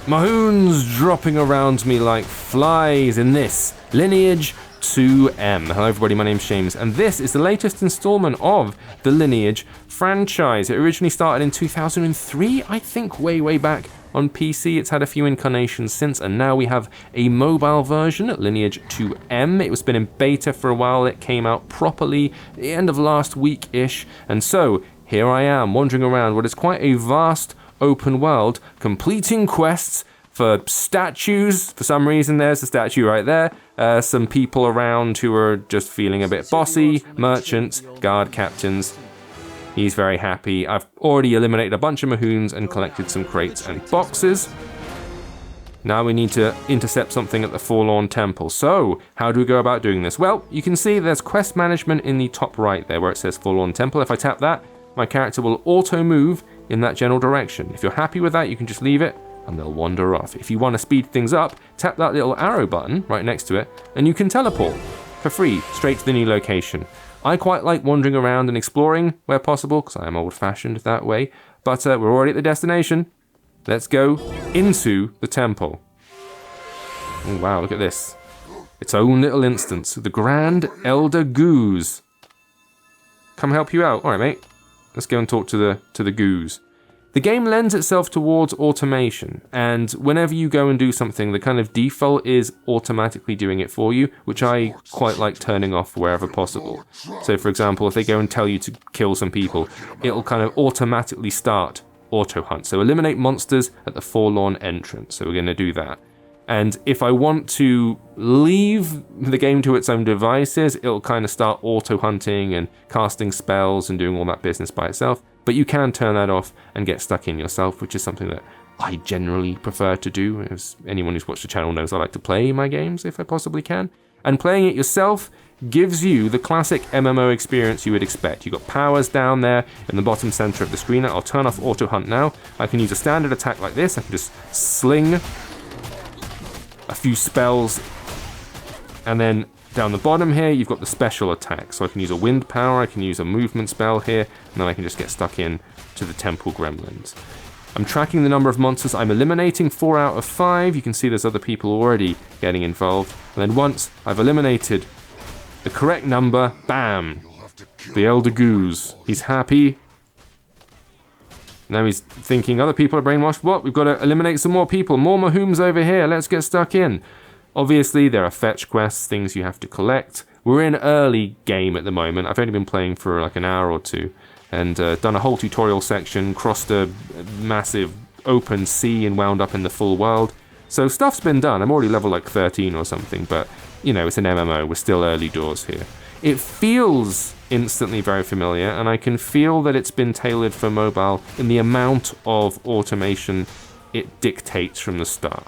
Mahoons dropping around me like flies in this Lineage2M. Hello everybody, my name's James, and this is the latest installment of the Lineage franchise. It originally started in 2003, I think, way back on PC. It's had a few incarnations since, and now we have a mobile version, Lineage2M. It was been in beta for a while. It came out properly at the end of last week-ish, and so here I am, wandering around what is quite a vast open world, completing quests for statues. For some reason, there's a statue right there. Some people around who are just feeling a bit bossy, merchants, guard captains. He's very happy. I've already eliminated a bunch of Mahoons and collected some crates and boxes. Now we need to intercept something at the Forlorn Temple. So, how do we go about doing this? Well, you can see there's quest management in the top right there where it says Forlorn Temple. If I tap that, my character will auto-move in that general direction. If you're happy with that, you can just leave it and they'll wander off. If you want to speed things up, tap that little arrow button right next to it and you can teleport for free straight to the new location. I quite like wandering around and exploring where possible because I am old-fashioned that way, but we're already at the destination. Let's go into the temple. Oh, wow, look at this. Its own little instance. The Grand Elder Goose. Come help you out. All right, mate. Let's go and talk to the goose. The game lends itself towards automation, and whenever you go and do something, the kind of default is automatically doing it for you, which I quite like turning off wherever possible. So for example, if they go and tell you to kill some people, it'll kind of automatically start auto hunt. So eliminate monsters at the Forlorn entrance. So we're going to do that. And if I want to leave the game to its own devices, it'll kind of start auto-hunting and casting spells and doing all that business by itself. But you can turn that off and get stuck in yourself, which is something that I generally prefer to do. As anyone who's watched the channel knows, I like to play my games if I possibly can. And playing it yourself gives you the classic MMO experience you would expect. You've got powers down there in the bottom center of the screen. I'll turn off auto-hunt now. I can use a standard attack like this. I can just sling a few spells, and then down the bottom here you've got the special attack. So I can use a wind power, I can use a movement spell here, and then I can just get stuck in to the temple gremlins. I'm tracking the number of monsters I'm eliminating, 4 out of 5. You can see there's other people already getting involved, and then once I've eliminated the correct number, bam, the Elder Goose. He's happy. Now he's thinking other people are brainwashed. What? We've got to eliminate some more people. More Mahoons over here. Let's get stuck in. Obviously, there are fetch quests, things you have to collect. We're in early game at the moment. I've only been playing for like an hour or two and done a whole tutorial section, crossed a massive open sea and wound up in the full world. So stuff's been done. I'm already level like 13 or something, but you know, it's an MMO. We're still early doors here. It feels instantly very familiar, and I can feel that it's been tailored for mobile in the amount of automation it dictates from the start.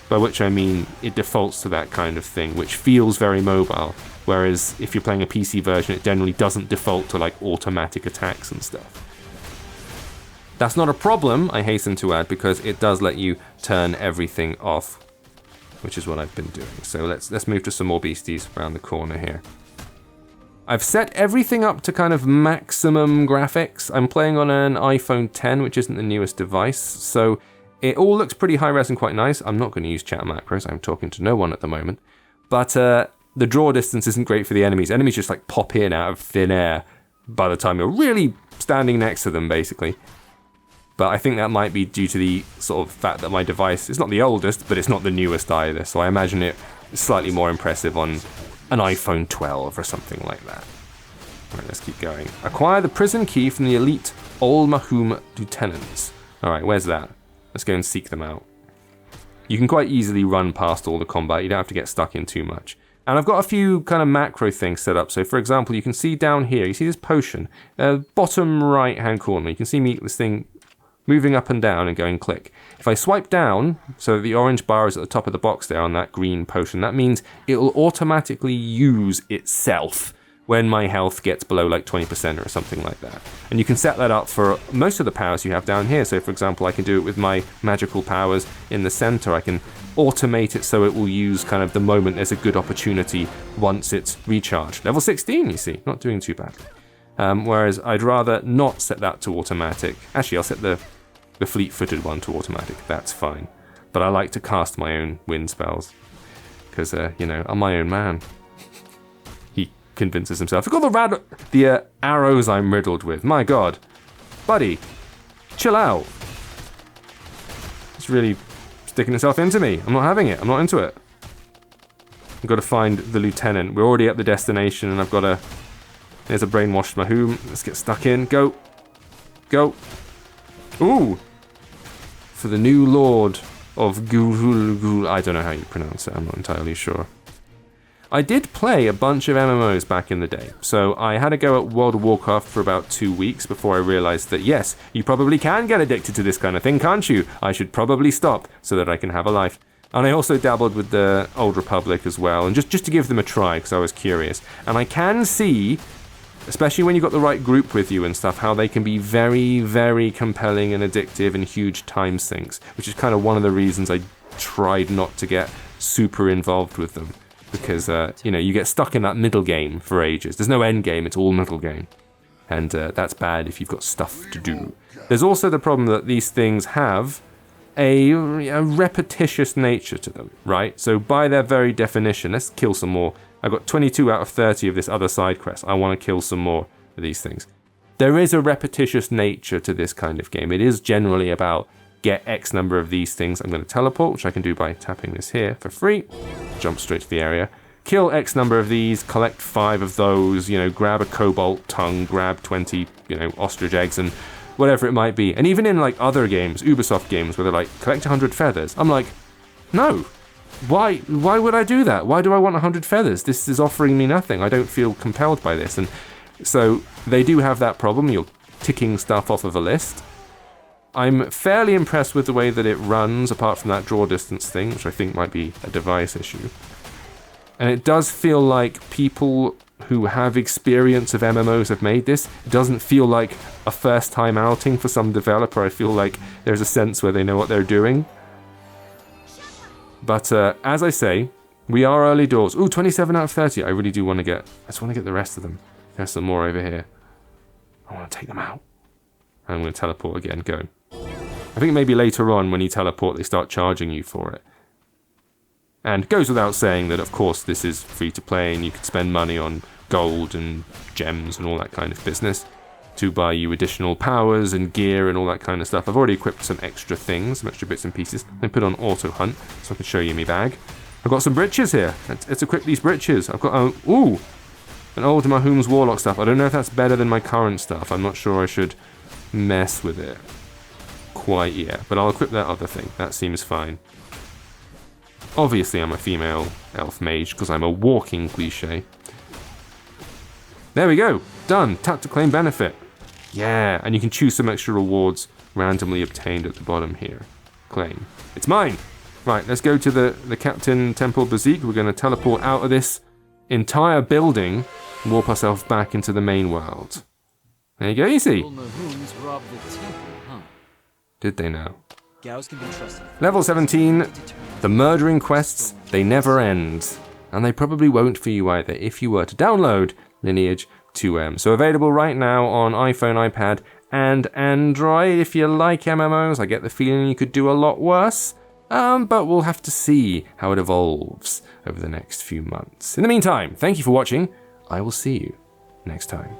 By which I mean it defaults to that kind of thing, which feels very mobile, whereas if you're playing a PC version, it generally doesn't default to like automatic attacks and stuff. That's not a problem, I hasten to add, because it does let you turn everything off, which is what I've been doing. So let's move to some more beasties around the corner here. I've set everything up to kind of maximum graphics. I'm playing on an iPhone 10, which isn't the newest device, so it all looks pretty high res and quite nice. I'm not going to use chat macros, I'm talking to no one at the moment. But the draw distance isn't great for the enemies. Enemies just like pop in out of thin air by the time you're really standing next to them, basically. But I think that might be due to the sort of fact that my device is not the oldest, but it's not the newest either, so I imagine it slightly more impressive on an iPhone 12 or something like that. Alright, let's keep going. Acquire the prison key from the elite Ol Mahum lieutenants. Alright, where's that? Let's go and seek them out. You can quite easily run past all the combat. You don't have to get stuck in too much. And I've got a few kind of macro things set up. So for example, you can see down here, you see this potion, bottom right hand corner, you can see me, this thing moving up and down and going click. If I swipe down, so the orange bar is at the top of the box there on that green potion, that means it will automatically use itself when my health gets below like 20% or something like that. And you can set that up for most of the powers you have down here. So for example, I can do it with my magical powers in the center. I can automate it so it will use kind of the moment there's a good opportunity once it's recharged. Level 16, you see, not doing too badly. Whereas I'd rather not set that to automatic. Actually, I'll set the fleet-footed one to automatic. That's fine. but I like to cast my own wind spells. Because, you know, I'm my own man. He convinces himself. Look at all the arrows I'm riddled with. My god. Buddy, chill out. It's really sticking itself into me. I'm not having it. I'm not into it. I've got to find the lieutenant. We're already at the destination, and I've got to... There's a brainwashed Mahoom. Let's get stuck in. Go. Go. Ooh. For the new lord of Gulhul. I don't know how you pronounce it. I'm not entirely sure. I did play a bunch of MMOs back in the day. So I had a go at World of Warcraft for about 2 weeks before I realized that, yes, you probably can get addicted to this kind of thing, can't you? I should probably stop so that I can have a life. And I also dabbled with the Old Republic as well, and just to give them a try, because I was curious. And I can see, especially when you've got the right group with you and stuff, how they can be very, very compelling and addictive and huge time sinks, which is kind of one of the reasons I tried not to get super involved with them. Because, you know, you get stuck in that middle game for ages. There's no end game, it's all middle game. And that's bad if you've got stuff to do. There's also the problem that these things have a repetitious nature to them, right? So by their very definition, let's kill some more. I got 22 out of 30 of this other side quest. I want to kill some more of these things. There is a repetitious nature to this kind of game. It is generally about get X number of these things. I'm going to teleport, which I can do by tapping this here for free. Jump straight to the area. Kill X number of these, collect 5 of those, you know, grab a cobalt tongue, grab 20, you know, ostrich eggs, and whatever it might be. And even in like other games, Ubisoft games, where they're like, collect 100 feathers. I'm like, no. Why would I do that? Why do I want 100 feathers? This is offering me nothing. I don't feel compelled by this. And so they do have that problem. You're ticking stuff off of a list. I'm fairly impressed with the way that it runs, apart from that draw distance thing, which I think might be a device issue. And it does feel like people who have experience of MMOs have made this. It doesn't feel like a first-time outing for some developer. I feel like there's a sense where they know what they're doing. But as I say, we are early doors. Ooh, 27 out of 30. I really do want to get... I just want to get the rest of them. There's some more over here. I want to take them out. I'm going to teleport again. Go. I think maybe later on when you teleport, they start charging you for it. And it goes without saying that, of course, this is free to play and you can spend money on gold and gems and all that kind of business to buy you additional powers and gear and all that kind of stuff. I've already equipped some extra things, some extra bits and pieces. I put on auto hunt so I can show you my bag. I've got some breeches here. Let's equip these breeches. I've got, ooh, an old Mahoom's Warlock stuff. I don't know if that's better than my current stuff. I'm not sure I should mess with it quite yet, but I'll equip that other thing. That seems fine. Obviously, I'm a female elf mage because I'm a walking cliche. There we go. Done. Tap to claim benefit. Yeah, and you can choose some extra rewards randomly obtained at the bottom here. Claim. It's mine. Right, let's go to the Captain Temple Bazik. We're going to teleport out of this entire building and warp ourselves back into the main world. There you go, easy. Did they now? Level 17, the murdering quests, they never end. And they probably won't for you either if you were to download Lineage2M. So available right now on iPhone, iPad, and Android. If you like MMOs, I get the feeling you could do a lot worse. But we'll have to see how it evolves over the next few months. In the meantime, thank you for watching. I will see you next time.